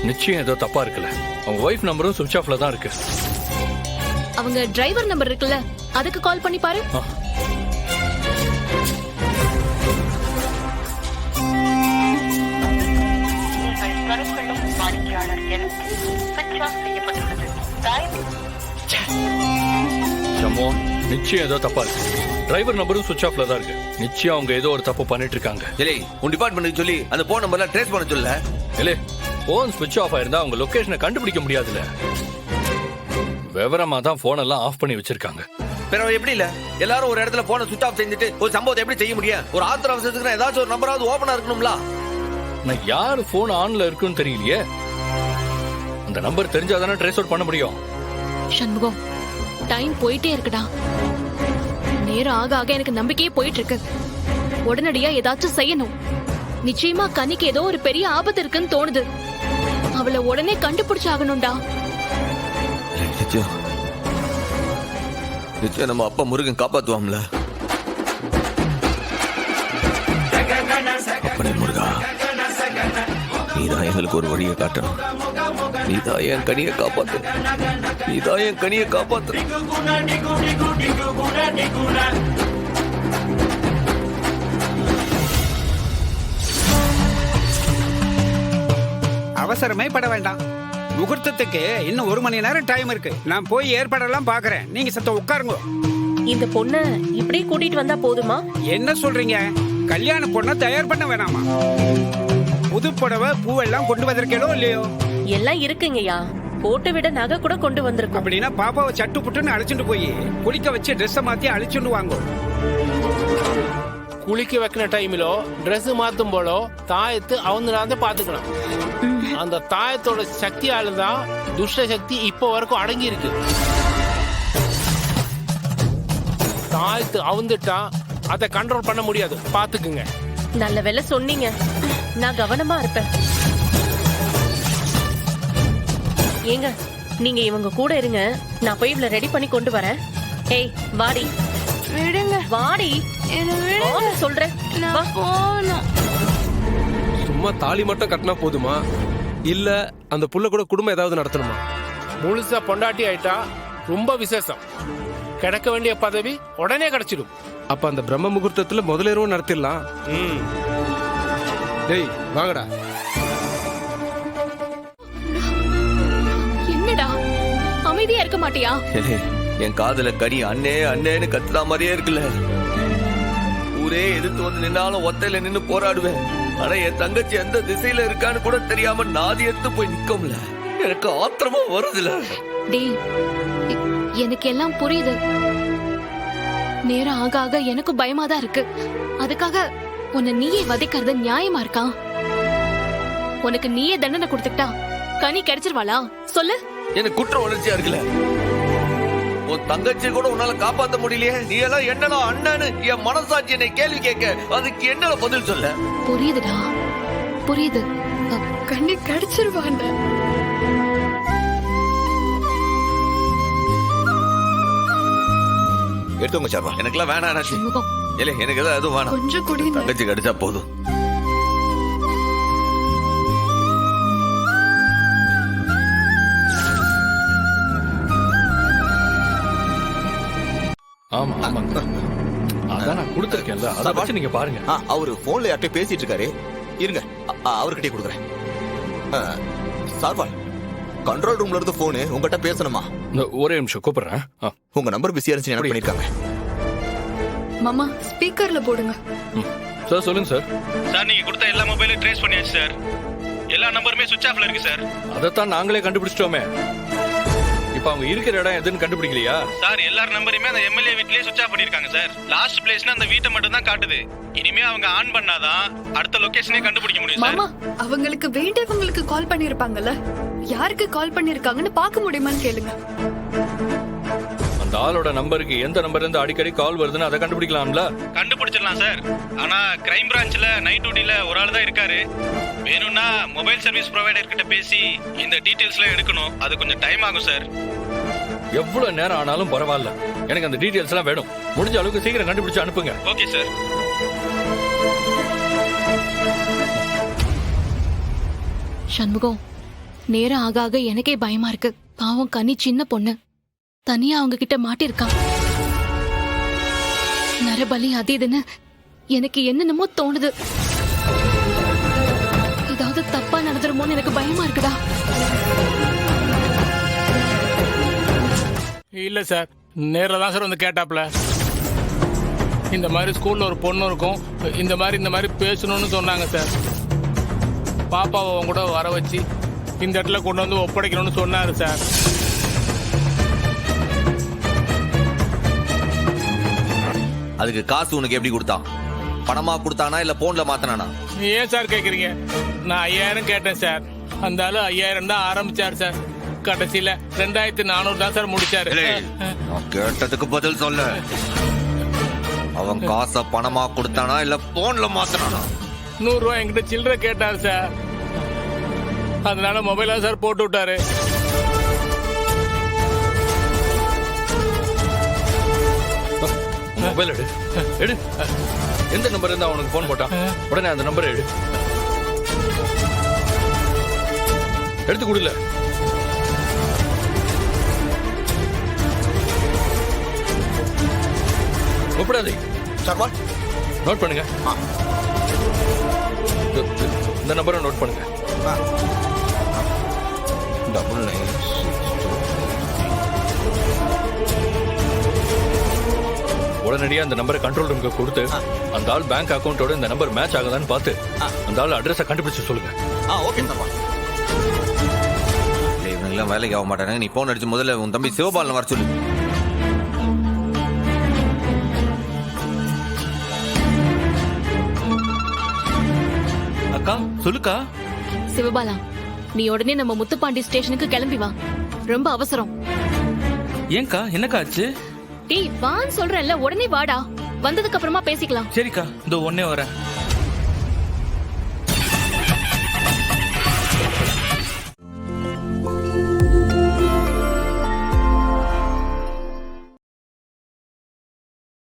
நிச்சயம் ஏதோ தப்பா இருக்குல்ல. அவங்க வைஃப் நம்பரும் சுவிட்ச் ஆஃப்ல தான் இருக்கு. அவங்க டிரைவர் நம்பர் இருக்குல்ல, அதுக்கு கால் பண்ணி பாரு. ஜம்மோ, நிச்சயம் ஏதோ தப்பா இருக்கு. டிரைவர் நம்பரும் சுவிட்ச் ஆஃப்ல தான் இருக்கு. நிச்சயம் அவங்க ஏதோ ஒரு தப்பு பண்ணிட்டு இருக்காங்க. இல்லை, உன் டிபார்ட்மெண்ட்டுக்கு சொல்லி அந்த போன் நம்பர்ல ட்ரேஸ் பண்ண சொல்ல. இல்லை, போன் சுவிட்ச் ஆஃப் ஆயிருந்தா அவங்க லொகேஷனை கண்டுபிடிக்க முடியாதுல்ல. விவரமா தான் போன் எல்லாம் ஆஃப் பண்ணி வச்சிருக்காங்க. பிறகு எப்படி இல்ல, எல்லாரும் ஒரு இடத்துல போனை சுவிட்ச் ஆஃப் செஞ்சுட்டு ஒரு சம்பவத்தை எப்படி செய்ய முடியும்? ஒரு ஆத்திர அவசரத்துக்கு ஏதாச்சும் ஒரு நம்பராவது ஓபனா இருக்கணும்ல. நான் யாரு போன் ஆன்ல இருக்குன்னு தெரியலையே. அந்த நம்பர் தெரிஞ்சாதானே ட்ரேஸ் அவுட் பண்ண முடியும். சண்முகம், டைம் போயிட்டே இருக்குடா. நேரம் ஆக ஆக எனக்கு நம்பிக்கையே போயிட்டு இருக்கு. உடனடியா ஏதாச்சும் செய்யணும். நிச்சயமா கனிக்கு ஏதோ ஒரு பெரிய ஆபத்து இருக்குன்னு தோணுது. அவளை உடனே கண்டுபிடிச்சாகணும்டா. நிச்சயம் நம்ம அப்பா முருகன் காப்பாத்துவாம்ல. அப்பனே முருகா, நீதான் எங்களுக்கு ஒரு வழியை காட்டணும். நீதான் என் கனியை காப்பாத்து. நீதான் என் கனியை காப்பாத்து. அவசரமே பட வேண்டாம். முகூர்த்தத்துக்கு இன்னும் 1 மணி நேரம் டைம் இருக்கு. நான் போய் ஏற்பாடெல்லாம் பாக்குறேன். நீங்க சத்த உட்காருங்க. இந்த பொண்ண இப்படியே கூட்டிட்டு வந்தா போதுமா? என்ன சொல்றீங்க? கல்யாண பொண்ண தயார் பண்ண வேணாமா? புது புடவை பூவெல்லாம் கொண்டு வந்திருக்கேனோ இல்லையோ? எல்லாம் இருக்குங்கய்யா. போட்டு விட நகை கூட கொண்டு வந்திருக்கோம். அப்படின்னா பாப்பாவை சட்டு புட்டுன்னு அழைச்சிட்டு போய் குளிக்க வச்சு ட்ரெஸ் மாத்தி அழிச்சுட்டு வாங்க. குளிக்க வைக்கிற டைமிலோ ட்ரெஸ் மாத்தும் போலோ தாயத்து அவங்க பாத்துக்கணும். அந்த தாயத்தோட சக்தியால தான் துஷ்ட சக்தி இப்போ வரைக்கும் அடங்கி இருக்கு. தாயத்து அவுந்துட்டா அதை கண்ட்ரோல் பண்ண முடியாது. பாத்துக்குங்க. நல்ல வேலை சொன்னீங்க. நான் கவனமா இருப்பேன். ஏங்க, நீங்க இவங்க கூட இருங்க. நான் போய் இவளை ரெடி பண்ணி கொண்டு வரேன். ஏய் வாடி. விடுங்க. வாடி. சொல்றேன். சும்மா தாலி மட்டும் கட்டினா போதுமா? இல்ல அந்த புள்ள கூட குடும்பம் ஏதாவது நடத்தணுமா? முழுசா பொண்டாட்டி ஆயிட்டா ரொம்ப விசேஷம். கிடைக்க வேண்டிய பதவி உடனே கிடைச்சிடும். அப்ப அந்த பிரம்ம முகூர்த்தத்துல முதலேறவும் நடத்திடலாம். டேய் வாங்கடா. என்னடா அமைதியா இருக்க மாட்டியா? என் காதுல கனி அண்ணே அண்ணேன்னு கத்துறா மாதிரியே இருக்குல்ல. ஊரே எதிர்த்து வந்து நின்னாலும் ஒத்தையில நின்னு போராடுவேன். ஆனா என் தங்கச்சி எந்த திசையில இருக்கான்னு கூட தெரியாம நாதி எடுத்து போய் நிக்கும்ல. எனக்கு ஆத்திரமா வருதுல. டேய், எனக்கு எல்லாம் புரியுது. நேரம் ஆக ஆக எனக்கு பயமா தான் இருக்கு. அதுக்காக உன்னை நீயே வதைக்கிறது நியாயமா இருக்கா? உனக்கு நீயே தண்டனை கொடுத்துட்டா கனி கிடைச்சிருவாளா சொல்லு? எனக்கு குற்ற உணர்ச்சியா இருக்குல்ல. உன் தங்கச்சி கூட உன்னால காப்பாத்த முடியலையே. நீ எல்லாம் என்னடா அண்ணன்னு என் மனசாட்சி என்னை கேள்வி கேட்க, அதுக்கு என்னடா பதில் சொல்ல? புரியுதுடா, புரியுது. கண்ணி கிடைச்சிருவாங்க. எடுத்துங்க சார்வா. எனக்குலாம் வேணாம். இல்ல எனக்கு ஏதாவது எதுவும் வேணாம். கொஞ்சம் குடிங்க. தங்கச்சி கிடைச்சா போதும். ஆமா ஆமாங்க. அதான் நான் கொடுத்துருக்கேன்ல, அதை வச்சு நீங்க பாருங்க. அவரு போன்ல யார்கிட்ட பேசிட்டு இருக்காரு. இருங்க, அவர்கிட்டயே கொடுக்குறேன். சார்வால், கண்ட்ரோல் ரூம்ல இருந்து போனு உங்ககிட்ட பேசணுமா? ஒரே நிமிஷம் கூப்பிடுறேன். உங்க நம்பர் பிஸியா இருந்துச்சு எனக்கு பண்ணிருக்காங்க. மாமா ஸ்பீக்கர்ல போடுங்க. சார் சொல்லுங்க சார். சார் நீங்க கொடுத்த எல்லா மொபைலும் ட்ரேஸ் பண்ணியாச்சு சார். எல்லா நம்பருமே சுவிட்ச் ஆஃப்ல இருக்கு சார். அதைத்தான் நாங்களே கண்டுபிடிச்சிட்டோமே. இப்ப அவங்க இருக்கிற இடம் எதுன்னு கண்டுபிடிக்கலையா சார்? எல்லார் நம்பருமே அந்த எம்எல்ஏ வீட்லயே சுவிட்ச் ஆஃப் பண்ணிருக்காங்க சார். லாஸ்ட் பிளேஸ்ல அந்த வீட்டை மட்டும் தான் காட்டுது. இனிமே அவங்க ஆன் பண்ணாதான் அடுத்த லொகேஷனே கண்டுபிடிக்க முடியும் சார். மாமா, அவங்களுக்கு வேண்டியவங்களுக்கு கால் பண்ணிருப்பாங்கல்ல, யாருக்கு கால் பண்ணிருக்காங்கன்னு பார்க்க முடியுமான்னு கேளுங்க. அந்த ஆளோட நம்பருக்கு எந்த நம்பர்ல இருந்து அடிக்கடி கால் வருதுன்னு அதை கண்டுபிடிக்கலாம்ல? கண்டுபிடிச்சிடலாம் சார். ஆனா கிரைம் பிரான்ச்ல நைட் டியூட்டில ஒரு ஆள் தான் இருக்காரு. வேணும்னா மொபைல் சர்வீஸ் ப்ரொவைடர் கிட்ட பேசி இந்த டீடைல்ஸ்லாம் எடுக்கணும். அது கொஞ்சம் டைம் ஆகும் சார். எவ்வளவு நேரம் ஆனாலும் பரவாயில்ல, எனக்கு அந்த டீடைல்ஸ் எல்லாம் வேணும். முடிஞ்ச அளவுக்கு சீக்கிரம் கண்டுபிடிச்சு அனுப்புங்க. Okay sir. சண்முகம், நேரம் ஆக ஆக எனக்கே பயமா இருக்கு. பாவம் கனி சின்ன பொண்ணு, தனியா அவங்க கிட்ட மாட்டிருக்கா. நரபலி அது இதுன்னு எனக்கு என்னென்னமோ தோணுது. ஏதாவது தப்பா நடந்துருமோன்னு எனக்கு பயமா இருக்குடா. இல்ல சார், நேரில் தான் சார் வந்து கேட்டாப்ல. இந்த மாதிரி ஸ்கூல்ல ஒரு பொண்ணு இருக்கும், இந்த மாதிரி பேசணும்னு சொன்னாங்க சார். பாப்பாவை அவங்க கூட வர வச்சு இந்த இடத்துல கொண்டு வந்து ஒப்படைக்கணும்னு சொன்னாரு சார். அதுக்கு காசு உனக்கு எப்படி கொடுத்தான்? பணமா கொடுத்தானா இல்ல போன்ல மாத்தனானா? ஏன் சார் கேக்குறீங்க? நான் 5000 கேட்டேன் சார். அந்த ஆளு 5000 தான் ஆரம்பிச்சார் சார். கடைசியில 2400 தான் சார் முடிச்சாரு. நான் கேட்டதுக்கு பதில் சொல்ல. அவன் காசை பணமா கொடுத்தானா இல்ல போன்ல மாத்தனானா? 100 ரூபாய் என்கிட்ட சில்லறை கேட்டாரு சார். அதனால மொபைலா சார் போட்டு விட்டாரு. மொபைல் எடு எடு. எந்த நம்பர் இருந்தா அவனுக்கு போன் போட்டான்? உடனே அந்த நம்பரை எடு. எடுத்து கொடுல. ஒப்படாதே. நோட் பண்ணுங்க. இந்த நம்பரை நோட் பண்ணுங்க. 99. உடனடியா அந்த நம்பரை கண்ட்ரோல் ரூமுக்கு கொடுத்து அந்த ஆள் பேங்க் அக்கௌண்டோட இந்த நம்பர் மேட்ச் ஆகுதான்னு பார்த்து அந்த ஆள் அட்ரஸை கண்டுபிடிச்சு சொல்லுங்க. ஓகே தப்பா. இவங்கெல்லாம் வேலைக்கு ஆக மாட்டாங்க. நீ போன் அடிச்சு முதல்ல உன் தம்பி சிவபாலன் வர சொல்லு. அக்கா சொல்லுக்கா. சிவபாலா, நீ உடனே நம்ம முத்துப்பாண்டி ஸ்டேஷனுக்கு கிளம்பி வா. ரொம்ப அவசரம். ஏன்க்கா என்னக்கா ஆச்சு? டேய் வான்னு சொல்றேன்ல, உடனே வாடா. வந்ததுக்கு அப்புறமா பேசிக்கலாம். சரிக்கா, இந்த ஒன்னே வரேன்.